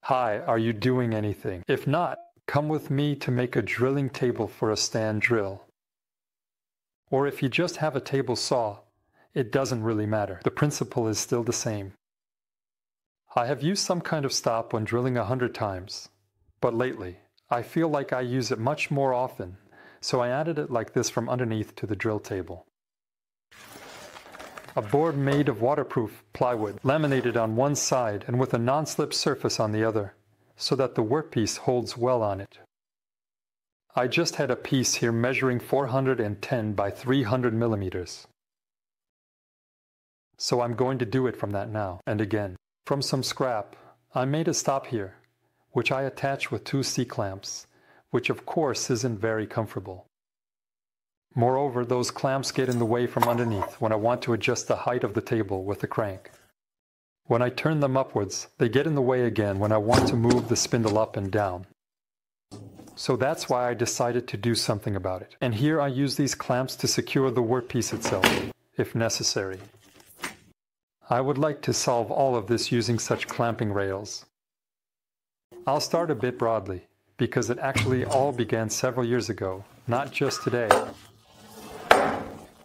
Hi, are you doing anything? If not, come with me to make a drilling table for a stand drill. Or if you just have a table saw, it doesn't really matter. The principle is still the same. I have used some kind of stop when drilling 100 times, but lately I feel like I use it much more often, so I added it like this from underneath to the drill table. A board made of waterproof plywood, laminated on one side and with a non-slip surface on the other, so that the workpiece holds well on it. I just had a piece here measuring 410 by 300 millimeters. So I'm going to do it from that now and again. From some scrap, I made a stop here, which I attach with 2 C-clamps, which of course isn't very comfortable. Moreover, those clamps get in the way from underneath when I want to adjust the height of the table with the crank. When I turn them upwards, they get in the way again when I want to move the spindle up and down. So that's why I decided to do something about it. And here I use these clamps to secure the workpiece itself, if necessary. I would like to solve all of this using such clamping rails. I'll start a bit broadly, because it actually all began several years ago, not just today.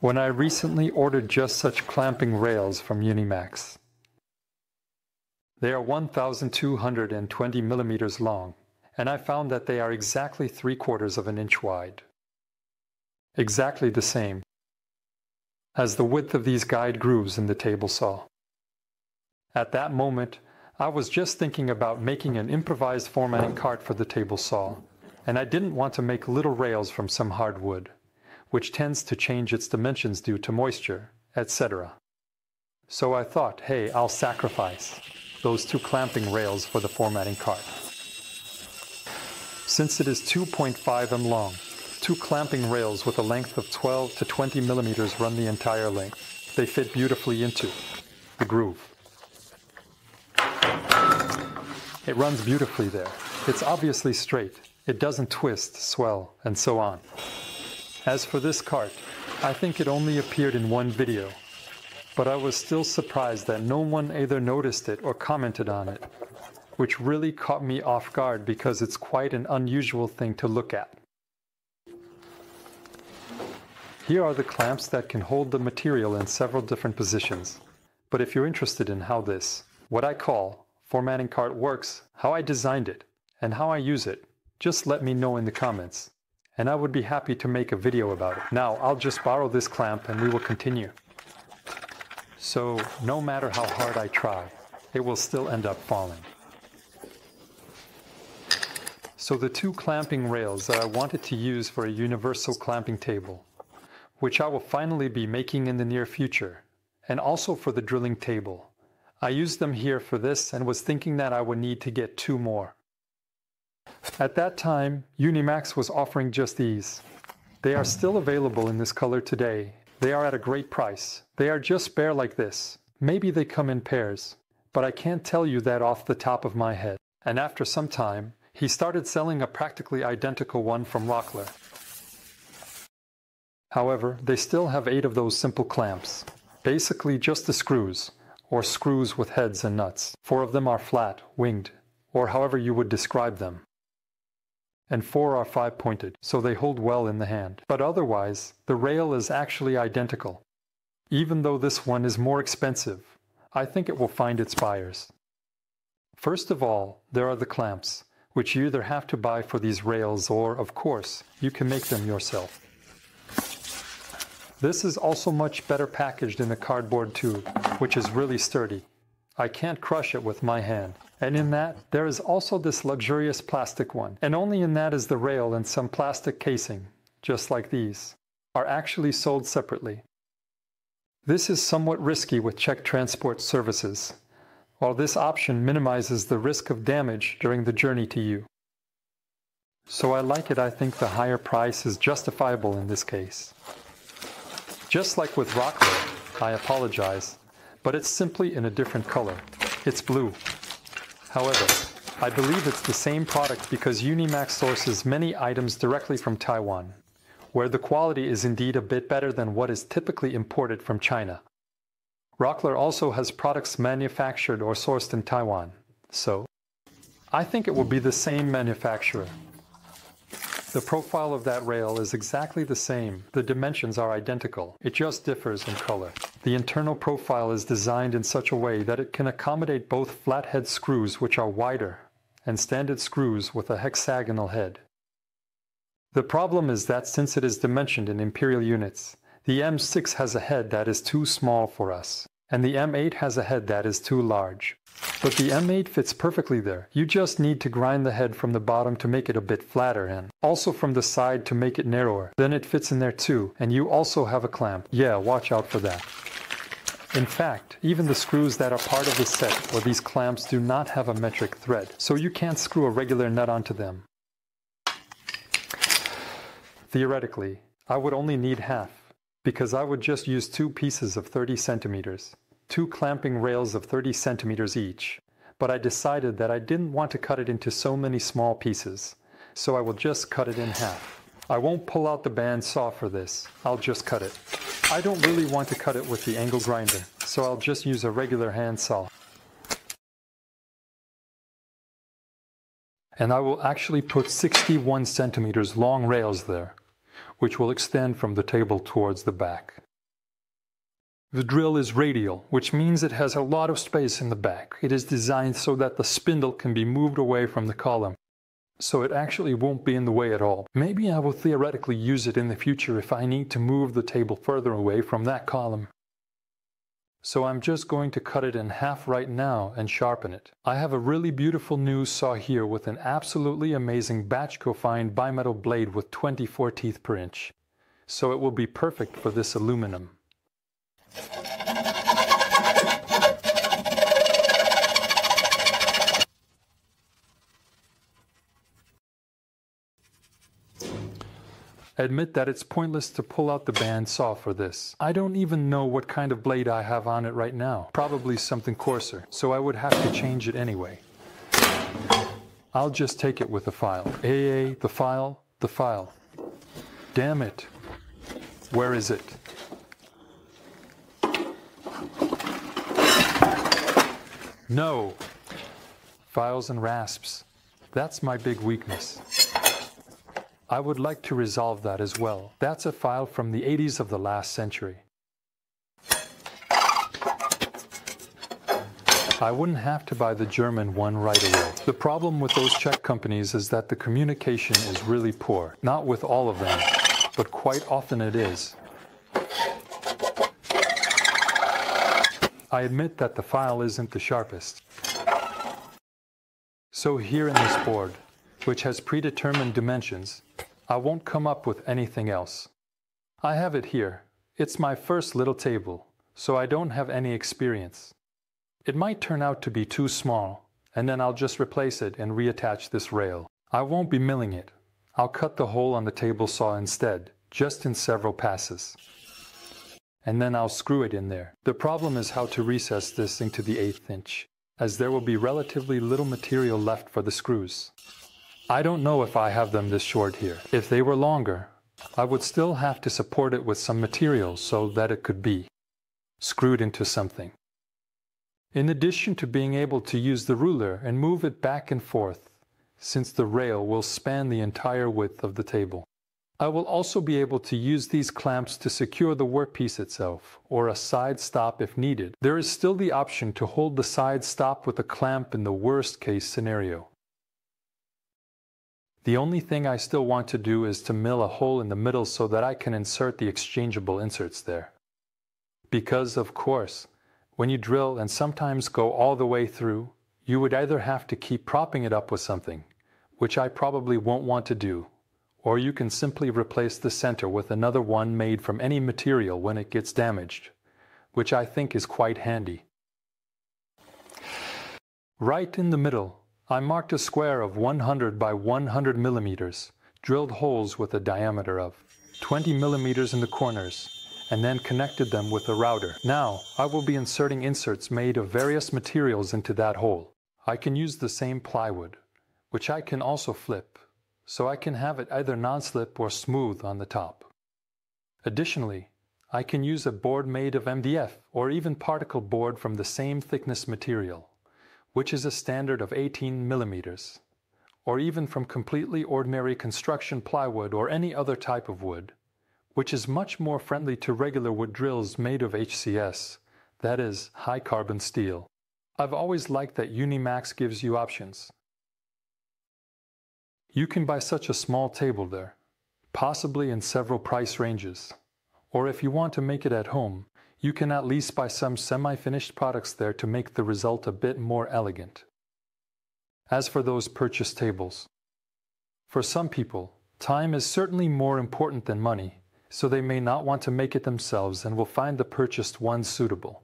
When I recently ordered just such clamping rails from uni-max. They are 1,220 millimeters long, and I found that they are exactly 3/4 of an inch wide. Exactly the same as the width of these guide grooves in the table saw. At that moment, I was just thinking about making an improvised formatting cart for the table saw, and I didn't want to make little rails from some hardwood, which tends to change its dimensions due to moisture, etc. So I thought, hey, I'll sacrifice those 2 clamping rails for the formatting cart. Since it is 2.5 m long, 2 clamping rails with a length of 12 to 20 millimeters run the entire length. They fit beautifully into the groove. It runs beautifully there. It's obviously straight. It doesn't twist, swell, and so on. As for this cart, I think it only appeared in one video, but I was still surprised that no one either noticed it or commented on it, which really caught me off guard because it's quite an unusual thing to look at. Here are the clamps that can hold the material in several different positions, but if you're interested in how this, what I call, formatting cart works, how I designed it, and how I use it, just let me know in the comments, and I would be happy to make a video about it. Now, I'll just borrow this clamp and we will continue. So, no matter how hard I try, it will still end up falling. So the 2 clamping rails that I wanted to use for a universal clamping table, which I will finally be making in the near future, and also for the drilling table, I used them here for this and was thinking that I would need to get 2 more. At that time, uni-max was offering just these. They are still available in this color today. They are at a great price. They are just bare like this. Maybe they come in pairs, but I can't tell you that off the top of my head. And after some time, he started selling a practically identical one from Rockler. However, they still have 8 of those simple clamps. Basically just the screws, or screws with heads and nuts. 4 of them are flat, winged, or however you would describe them. And 4 are 5-pointed, so they hold well in the hand. But otherwise, the rail is actually identical. Even though this one is more expensive, I think it will find its buyers. First of all, there are the clamps, which you either have to buy for these rails or, of course, you can make them yourself. This is also much better packaged in a cardboard tube, which is really sturdy. I can't crush it with my hand. And in that, there is also this luxurious plastic one. And only in that is the rail and some plastic casing, just like these, are actually sold separately. This is somewhat risky with Czech transport services, while this option minimizes the risk of damage during the journey to you. So I like it. I think the higher price is justifiable in this case. Just like with Rockler, I apologize, but it's simply in a different color. It's blue. However, I believe it's the same product because uni-max sources many items directly from Taiwan, where the quality is indeed a bit better than what is typically imported from China. Rockler also has products manufactured or sourced in Taiwan, so I think it will be the same manufacturer. The profile of that rail is exactly the same. The dimensions are identical. It just differs in color. The internal profile is designed in such a way that it can accommodate both flathead screws, which are wider, and standard screws with a hexagonal head. The problem is that since it is dimensioned in imperial units, the M6 has a head that is too small for us, and the M8 has a head that is too large. But the M8 fits perfectly there. You just need to grind the head from the bottom to make it a bit flatter, and also from the side to make it narrower. Then it fits in there too, and you also have a clamp. Yeah, watch out for that. In fact, even the screws that are part of the set or these clamps do not have a metric thread, so you can't screw a regular nut onto them. Theoretically, I would only need half, because I would just use 2 pieces of 30 centimeters. 2 clamping rails of 30 centimeters each, but I decided that I didn't want to cut it into so many small pieces, so I will just cut it in half. I won't pull out the bandsaw for this, I'll just cut it. I don't really want to cut it with the angle grinder, so I'll just use a regular handsaw. And I will actually put 61 centimeters long rails there, which will extend from the table towards the back. The drill is radial, which means it has a lot of space in the back. It is designed so that the spindle can be moved away from the column, so it actually won't be in the way at all. Maybe I will theoretically use it in the future if I need to move the table further away from that column. So I'm just going to cut it in half right now and sharpen it. I have a really beautiful new saw here with an absolutely amazing batch confined bimetal blade with 24 teeth per inch, so it will be perfect for this aluminum. Admit that it's pointless to pull out the bandsaw for this. I don't even know what kind of blade I have on it right now. Probably something coarser, so I would have to change it anyway. I'll just take it with a file. The file. Damn it. Where is it? No. Files and rasps. That's my big weakness. I would like to resolve that as well. That's a file from the 80s of the last century. I wouldn't have to buy the German one right away. The problem with those Czech companies is that the communication is really poor. Not with all of them, but quite often it is. I admit that the file isn't the sharpest. So here in this board, which has predetermined dimensions, I won't come up with anything else. I have it here. It's my first little table, so I don't have any experience. It might turn out to be too small, and then I'll just replace it and reattach this rail. I won't be milling it. I'll cut the hole on the table saw instead, just in several passes. And then I'll screw it in there. The problem is how to recess this thing to the 1/8 inch, as there will be relatively little material left for the screws. I don't know if I have them this short here. If they were longer, I would still have to support it with some material so that it could be screwed into something. In addition to being able to use the ruler and move it back and forth, since the rail will span the entire width of the table. I will also be able to use these clamps to secure the workpiece itself, or a side stop if needed. There is still the option to hold the side stop with a clamp in the worst case scenario. The only thing I still want to do is to mill a hole in the middle so that I can insert the exchangeable inserts there. Because, of course, when you drill and sometimes go all the way through, you would either have to keep propping it up with something, which I probably won't want to do, or you can simply replace the center with another one made from any material when it gets damaged, which I think is quite handy. Right in the middle, I marked a square of 100 by 100 millimeters, drilled holes with a diameter of 20 millimeters in the corners, and then connected them with a router. Now, I will be inserting inserts made of various materials into that hole. I can use the same plywood, which I can also flip, so I can have it either non-slip or smooth on the top. Additionally, I can use a board made of MDF or even particle board from the same thickness material, which is a standard of 18 millimeters, or even from completely ordinary construction plywood or any other type of wood, which is much more friendly to regular wood drills made of HCS, that is, high carbon steel. I've always liked that uni-max gives you options. You can buy such a small table there, possibly in several price ranges. Or if you want to make it at home, you can at least buy some semi-finished products there to make the result a bit more elegant. As for those purchased tables, for some people, time is certainly more important than money, so they may not want to make it themselves and will find the purchased one suitable.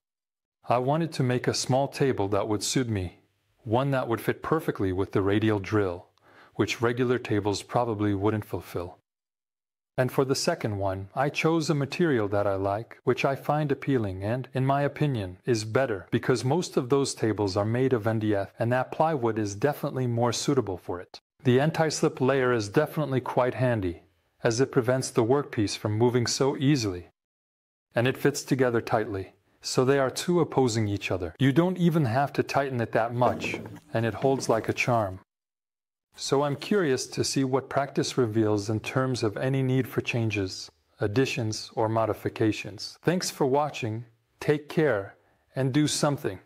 I wanted to make a small table that would suit me, one that would fit perfectly with the radial drill, which regular tables probably wouldn't fulfill. And for the second one, I chose a material that I like, which I find appealing and, in my opinion, is better because most of those tables are made of MDF and that plywood is definitely more suitable for it. The anti-slip layer is definitely quite handy, as it prevents the workpiece from moving so easily. And it fits together tightly, so they are two opposing each other. You don't even have to tighten it that much, and it holds like a charm. So I'm curious to see what practice reveals in terms of any need for changes, additions, or modifications. Thanks for watching, take care, and do something.